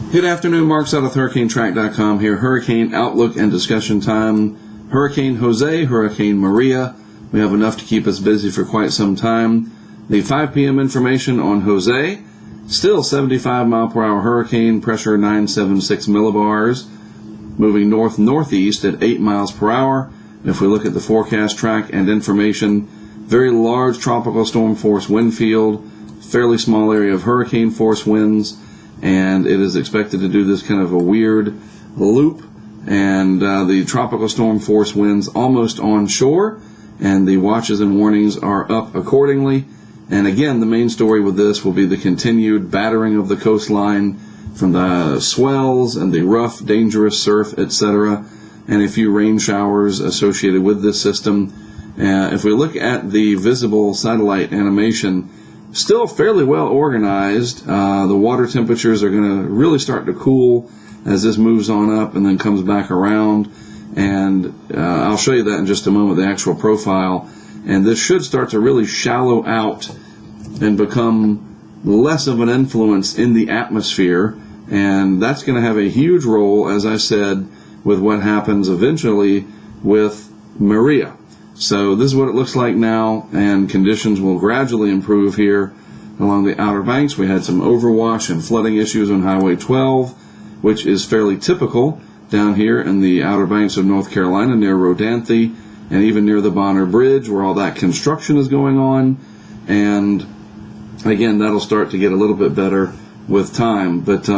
Good afternoon, Mark out of HurricaneTrack.com here. Hurricane Outlook and discussion time. Hurricane Jose, Hurricane Maria. We have enough to keep us busy for quite some time. The 5 p.m. information on Jose. Still 75 mile per hour hurricane, pressure 976 millibars. Moving north-northeast at 8 miles per hour. If we look at the forecast track and information, very large tropical storm force wind field, fairly small area of hurricane force winds, and it is expected to do this kind of a weird loop, and the tropical storm force winds almost onshore, and the watches and warnings are up accordingly. And again, the main story with this will be the continued battering of the coastline from the swells and the rough, dangerous surf, etc., and a few rain showers associated with this system. If we look at the visible satellite animation, still fairly well organized. The water temperatures are going to really start to cool as this moves on up and then comes back around. And I'll show you that in just a moment, the actual profile. And this should start to really shallow out and become less of an influence in the atmosphere. And that's going to have a huge role, as I said, with what happens eventually with Maria. So this is what it looks like now, and conditions will gradually improve here along the Outer Banks. We had some overwash and flooding issues on Highway 12, which is fairly typical down here in the Outer Banks of North Carolina near Rodanthe, and even near the Bonner Bridge where all that construction is going on. And again, that'll start to get a little bit better with time. But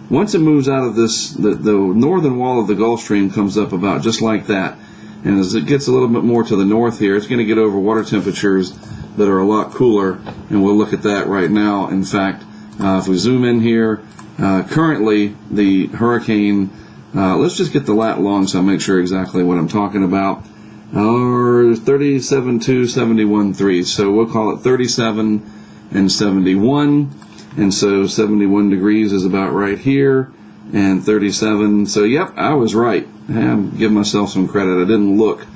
once it moves out of this, the northern wall of the Gulf Stream comes up about just like that. And as it gets a little bit more to the north here, it's going to get over water temperatures that are a lot cooler, and we'll look at that right now. In fact, if we zoom in here, currently the hurricane, let's just get the lat long so I make sure exactly what I'm talking about, 37.2, 71.3, so we'll call it 37 and 71, and so 71 degrees is about right here, and 37, so yep, I was right. I'm giving myself some credit. I didn't look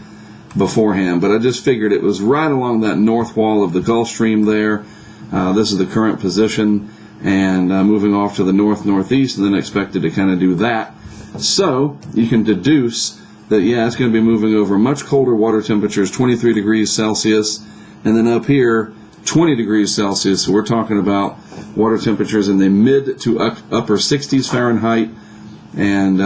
beforehand, but I just figured it was right along that north wall of the Gulf Stream there. This is the current position, and moving off to the north-northeast, and then expected to kind of do that. So you can deduce that, yeah, it's going to be moving over much colder water temperatures, 23 degrees Celsius, and then up here, 20 degrees Celsius. So we're talking about water temperatures in the mid to upper 60s Fahrenheit. And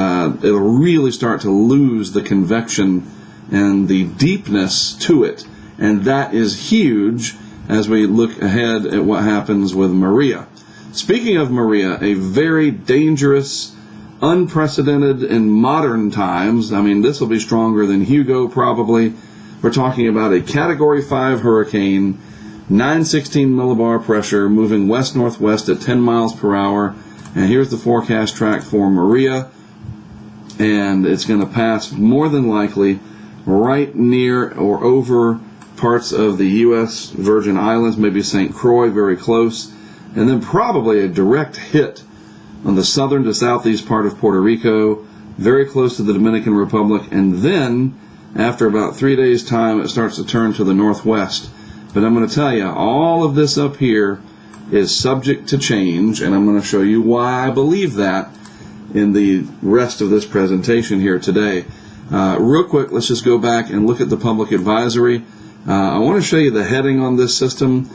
it'll really start to lose the convection and the deepness to it. And that is huge as we look ahead at what happens with Maria. Speaking of Maria, a very dangerous, unprecedented in modern times. I mean, this will be stronger than Hugo probably. We're talking about a Category 5 hurricane, 916 millibar pressure, moving west-northwest at 10 miles per hour. And here's the forecast track for Maria, and it's going to pass more than likely right near or over parts of the U.S. Virgin Islands, maybe St. Croix, very close, and then probably a direct hit on the southern to southeast part of Puerto Rico, very close to the Dominican Republic, and then after about 3 days' time it starts to turn to the northwest. But I'm going to tell you, all of this up here is subject to change, and I'm going to show you why I believe that in the rest of this presentation here today. Real quick, let's just go back and look at the public advisory. I want to show you the heading on this system.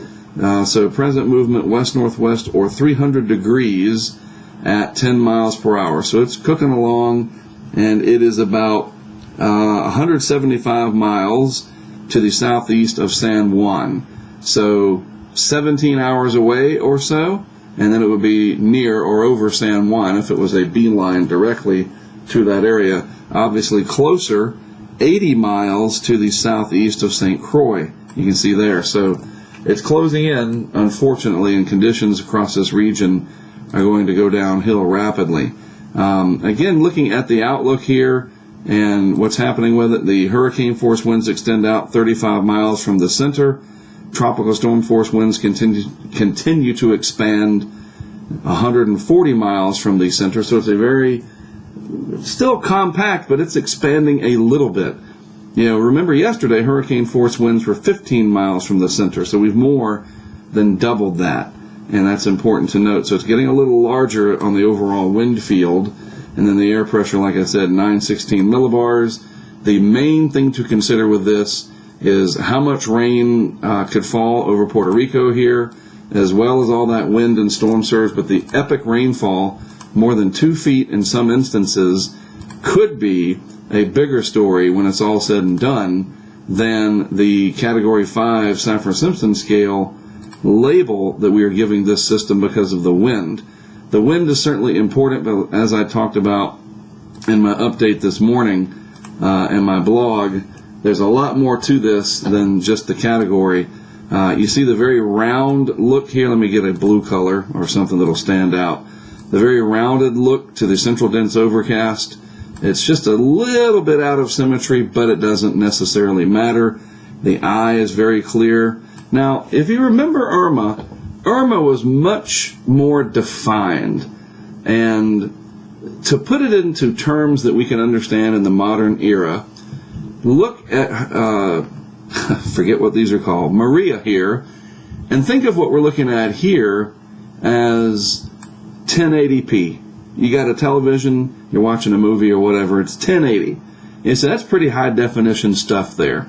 So present movement west-northwest or 300 degrees at 10 miles per hour. So it's cooking along, and it is about 175 miles to the southeast of San Juan. So 17 hours away or so, and then it would be near or over San Juan if it was a beeline directly to that area. Obviously closer, 80 miles to the southeast of St. Croix. You can see there. So it's closing in, unfortunately, and conditions across this region are going to go downhill rapidly. Again, looking at the outlook here and what's happening with it, the hurricane force winds extend out 35 miles from the center. Tropical storm force winds continue to expand 140 miles from the center, so it's a very, still compact, but it's expanding a little bit. You know, remember yesterday hurricane force winds were 15 miles from the center, so we've more than doubled that. and that's important to note. So it's getting a little larger on the overall wind field, and then the air pressure, like I said, 916 millibars. The main thing to consider with this is how much rain could fall over Puerto Rico here, as well as all that wind and storm surge. But the epic rainfall, more than 2 feet in some instances, could be a bigger story when it's all said and done than the Category 5 Saffir-Simpson scale label that we are giving this system because of the wind. The wind is certainly important, but as I talked about in my update this morning in my blog, there's a lot more to this than just the category. You see the very round look here. Let me get a blue color or something that'll stand out. The very rounded look to the central dense overcast. It's just a little bit out of symmetry, but it doesn't necessarily matter. The eye is very clear. Now, if you remember Irma was much more defined. And to put it into terms that we can understand in the modern era, look at, forget what these are called, Maria here, and think of what we're looking at here as 1080p. You got a television, you're watching a movie or whatever, it's 1080. And so that's pretty high definition stuff there.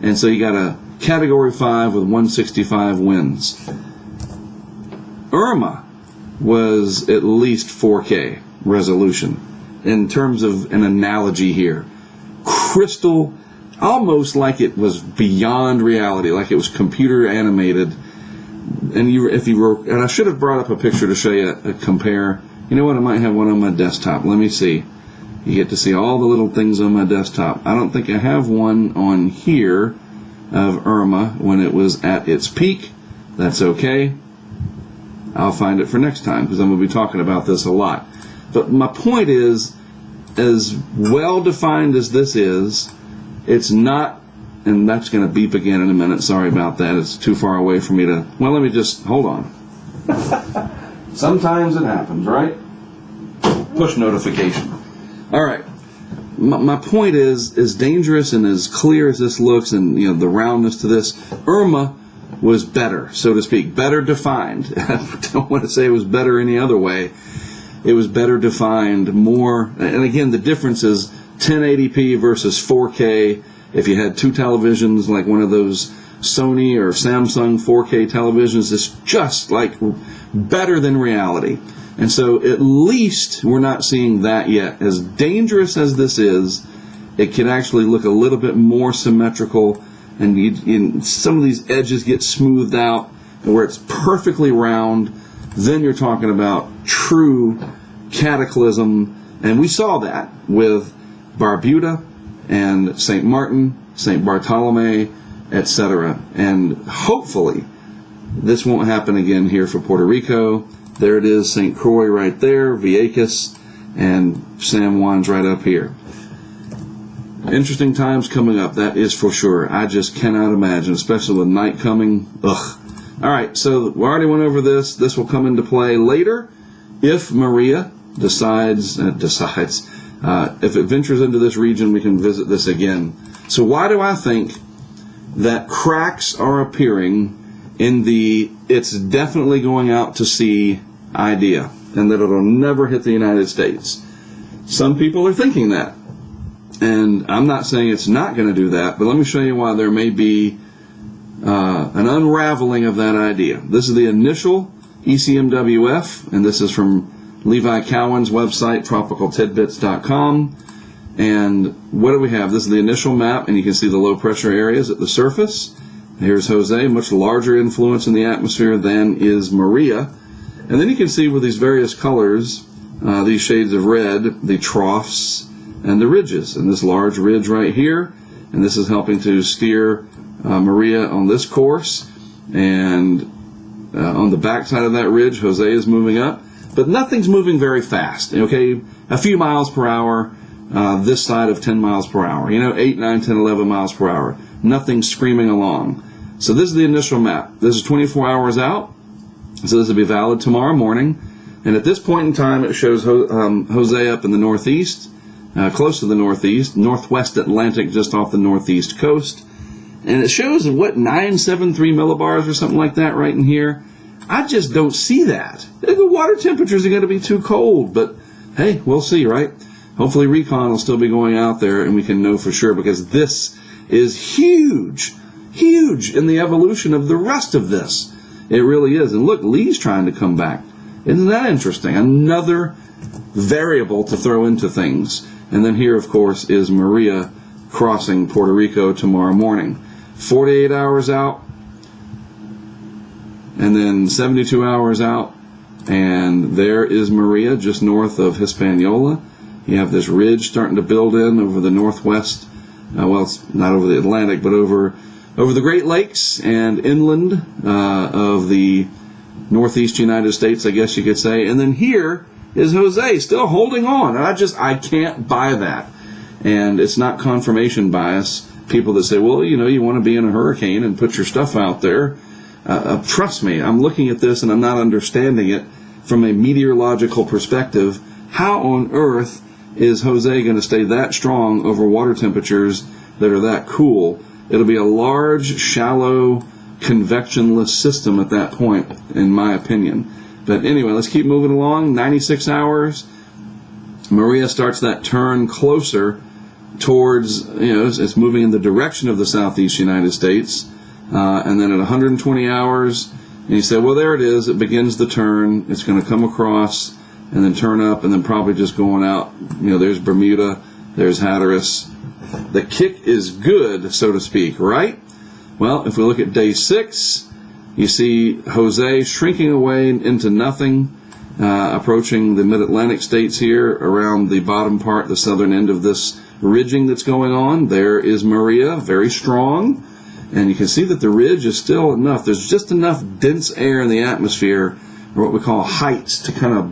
And so you got a Category 5 with 165 winds. Irma was at least 4K resolution in terms of an analogy here. Crystal, almost like it was beyond reality, like it was computer animated. And and I should have brought up a picture to show you a compare. You know what? I might have one on my desktop. Let me see. You get to see all the little things on my desktop. I don't think I have one on here of Irma when it was at its peak. That's okay. I'll find it for next time because I'm going to be talking about this a lot. But my point is, as well defined as this is, it's not, and that's going to beep again in a minute. Sorry about that. It's too far away for me to, well, let me just, hold on. Sometimes it happens, right? Push notification. All right. My point is, as dangerous and as clear as this looks, and you know the roundness to this, Irma was better, so to speak, better defined. I don't want to say it was better any other way. It was better defined, more, and again, the difference is 1080p versus 4K. If you had two televisions, like one of those Sony or Samsung 4K televisions, it's just like better than reality. And so at least we're not seeing that yet. As dangerous as this is, it can actually look a little bit more symmetrical, and some of these edges get smoothed out where it's perfectly round. Then you're talking about true cataclysm. And we saw that with Barbuda and St. Martin, St. Bartolome, etc. And hopefully this won't happen again here for Puerto Rico. There it is, St. Croix right there, Vieques, and San Juan's right up here. Interesting times coming up, that is for sure. I just cannot imagine, especially with night coming. Ugh. All right, so we already went over this. This will come into play later if Maria decides, if it ventures into this region, we can visit this again. So why do I think that cracks are appearing in the it's definitely going out to sea idea, and that it'll never hit the United States? Some people are thinking that, and I'm not saying it's not going to do that, but let me show you why there may be an unraveling of that idea. This is the initial ECMWF, and this is from Levi Cowan's website, tropicaltidbits.com. And what do we have? This is the initial map, and you can see the low pressure areas at the surface. Here's Jose, much larger influence in the atmosphere than is Maria. And then you can see with these various colors, these shades of red, the troughs and the ridges. And this large ridge right here, and this is helping to steer Maria on this course. And on the back side of that ridge, Jose is moving up. But nothing's moving very fast, okay? A few miles per hour, this side of 10 miles per hour. 8, 9, 10, 11 miles per hour. Nothing screaming along. So this is the initial map. This is 24 hours out, so this will be valid tomorrow morning. And at this point in time, it shows Jose up in the northeast, close to the northeast, northwest Atlantic, just off the northeast coast. And it shows, 973 millibars or something like that right in here. I just don't see that. The water temperatures are going to be too cold, but hey, we'll see, right? Hopefully Recon will still be going out there and we can know for sure, because this is huge in the evolution of the rest of this. It really is. And look, Lee's trying to come back. Isn't that interesting? Another variable to throw into things. And then here, of course, is Maria crossing Puerto Rico tomorrow morning. 48 hours out, and then 72 hours out, and there is Maria just north of Hispaniola. You have this ridge starting to build in over the northwest. Well, it's not over the Atlantic, but over the Great Lakes and inland of the northeast United States, I guess you could say. And then here is Jose still holding on. And I can't buy that. And it's not confirmation bias. People that say, well, you want to be in a hurricane and put your stuff out there. Trust me, I'm looking at this and I'm not understanding it from a meteorological perspective. How on earth is Jose going to stay that strong over water temperatures that are that cool? It'll be a large, shallow, convectionless system at that point, in my opinion. But anyway, let's keep moving along. 96 hours. Maria starts that turn closer towards, it's moving in the direction of the southeast United States. And then at 120 hours, and you say, well, there it is. It begins the turn. It's going to come across and then turn up and then probably just going out. There's Bermuda. There's Hatteras. The kick is good, so to speak, right? Well, if we look at day 6, you see Jose shrinking away into nothing, approaching the mid-Atlantic states here around the bottom part, the southern end of this ridging that's going on. There is Maria, very strong. And you can see that the ridge is still enough. There's just enough dense air in the atmosphere, or what we call heights, to kind of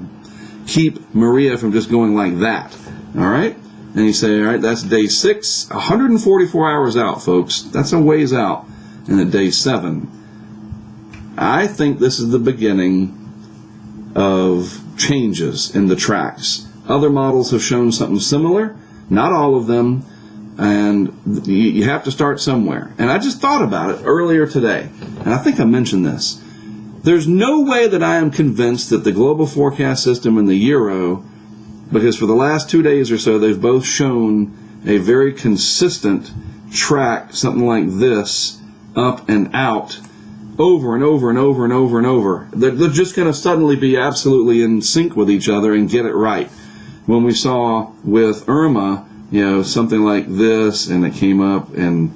keep Maria from just going like that. All right? And you say, all right, that's day 6, 144 hours out, folks. That's a ways out. And at day 7, I think this is the beginning of changes in the tracks. Other models have shown something similar. Not all of them. And you have to start somewhere. And I just thought about it earlier today, and I think I mentioned this. There's no way that I am convinced that the global forecast system and the Euro, because for the last 2 days or so, they've both shown a very consistent track, something like this, up and out, over and over and over and over and over. They're just going to suddenly be absolutely in sync with each other and get it right. When we saw with Irma, something like this, and it came up, and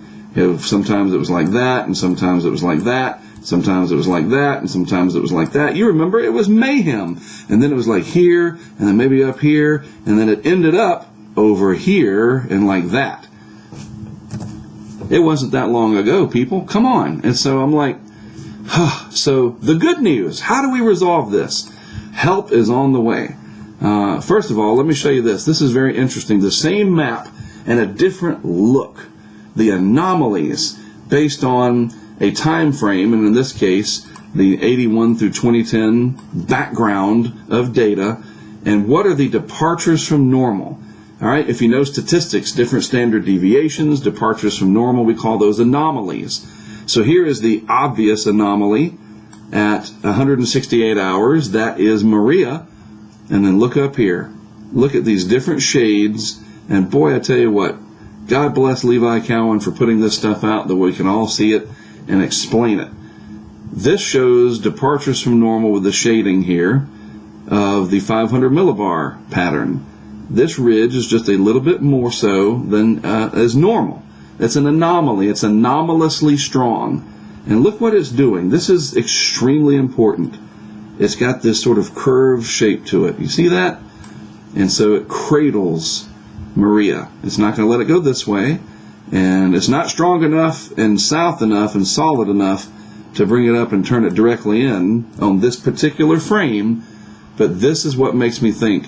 sometimes it was like that, and sometimes it was like that, sometimes it was like that, and sometimes it was like that. You remember, it was mayhem. And then it was like here, and then maybe up here, and then it ended up over here, and like that. It wasn't that long ago, people. Come on. And so I'm like, so the good news, how do we resolve this? Help is on the way. First of all, let me show you this. This is very interesting. The same map and a different look. The anomalies based on a time frame, and in this case, the 81 through 2010 background of data, and what are the departures from normal. All right, if you know statistics, different standard deviations, departures from normal, we call those anomalies. So here is the obvious anomaly at 168 hours. That is Maria. And then look up here. Look at these different shades. And boy, I tell you what, God bless Levi Cowan for putting this stuff out that we can all see it and explain it. This shows departures from normal with the shading here of the 500 millibar pattern. This ridge is just a little bit more so than as normal. It's an anomaly. It's anomalously strong. And look what it's doing. This is extremely important. It's got this sort of curved shape to it. You see that? And so it cradles Maria. It's not going to let it go this way. And it's not strong enough and south enough and solid enough to bring it up and turn it directly in on this particular frame. But this is what makes me think,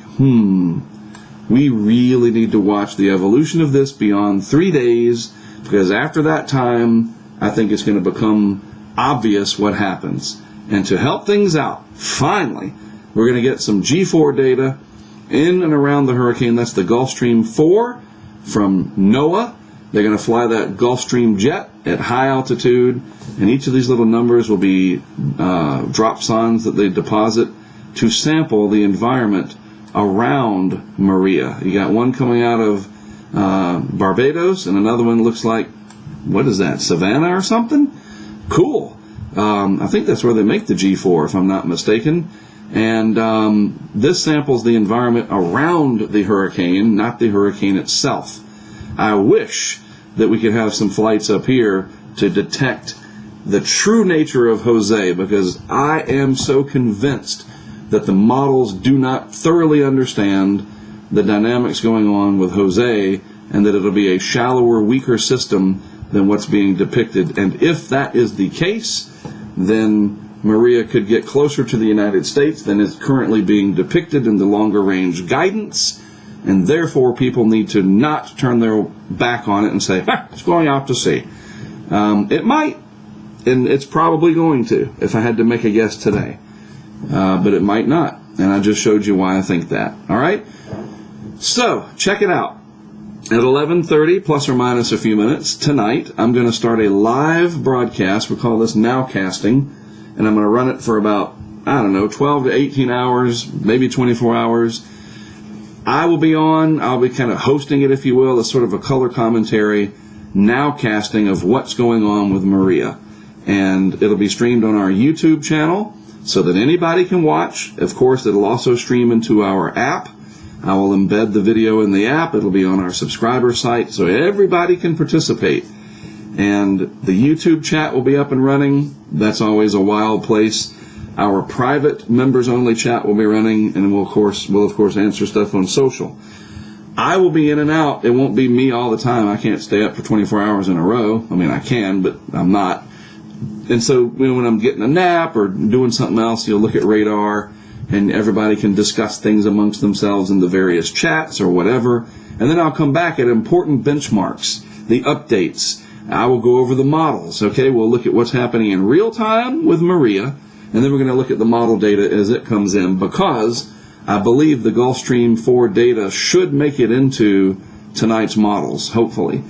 we really need to watch the evolution of this beyond 3 days, because after that time, I think it's going to become obvious what happens. And to help things out, finally, we're going to get some G4 data in and around the hurricane. That's the Gulf Stream 4 from NOAA. They're going to fly that Gulfstream jet at high altitude, and each of these little numbers will be drop zones that they deposit to sample the environment around Maria. You got one coming out of Barbados, and another one looks like, what is that, Savannah or something? Cool. I think that's where they make the G4, if I'm not mistaken. And this samples the environment around the hurricane, not the hurricane itself. I wish that we could have some flights up here to detect the true nature of Jose, because I am so convinced that the models do not thoroughly understand the dynamics going on with Jose, and that it'll be a shallower, weaker system than what's being depicted. And if that is the case, then Maria could get closer to the United States than is currently being depicted in the longer range guidance, and therefore people need to not turn their back on it and say, it's going out to sea. It might, and it's probably going to, if I had to make a guess today. But it might not, and I just showed you why I think that. All right? So, check it out. At 11:30, plus or minus a few minutes, tonight, I'm going to start a live broadcast. We call this Nowcasting, and I'm going to run it for about, 12 to 18 hours, maybe 24 hours. I'll be kind of hosting it, if you will, as sort of a color commentary, nowcasting of what's going on with Maria. And it'll be streamed on our YouTube channel so that anybody can watch. Of course, it'll also stream into our app. I will embed the video in the app. It'll be on our subscriber site so everybody can participate. And the YouTube chat will be up and running. That's always a wild place. Our private members-only chat will be running, and we'll of course answer stuff on social. I will be in and out. It won't be me all the time. I can't stay up for 24 hours in a row. I mean, I can, but I'm not. And so when I'm getting a nap or doing something else, you'll look at radar, and everybody can discuss things amongst themselves in the various chats or whatever. And then I'll come back at important benchmarks, the updates. I will go over the models, okay? We'll look at what's happening in real time with Maria, and then we're going to look at the model data as it comes in, because I believe the Gulfstream 4 data should make it into tonight's models, hopefully.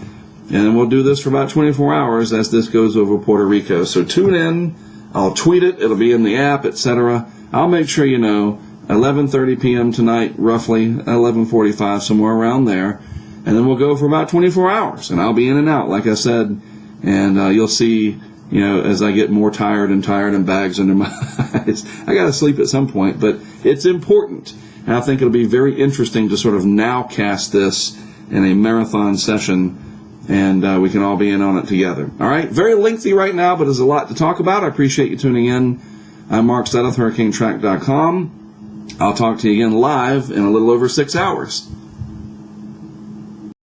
And we'll do this for about 24 hours as this goes over Puerto Rico. So tune in. I'll tweet it. It'll be in the app, etc. I'll make sure you know, 11:30 p.m. tonight, roughly 11:45, somewhere around there. And then we'll go for about 24 hours. And I'll be in and out, like I said. And you'll see, as I get more tired and bags under my eyes. I got to sleep at some point, but it's important. And I think it'll be very interesting to sort of nowcast this in a marathon session, and we can all be in on it together. All right? Very lengthy right now, but there's a lot to talk about. I appreciate you tuning in. I'm Mark Sudduth, HurricaneTrack.com. I'll talk to you again live in a little over 6 hours.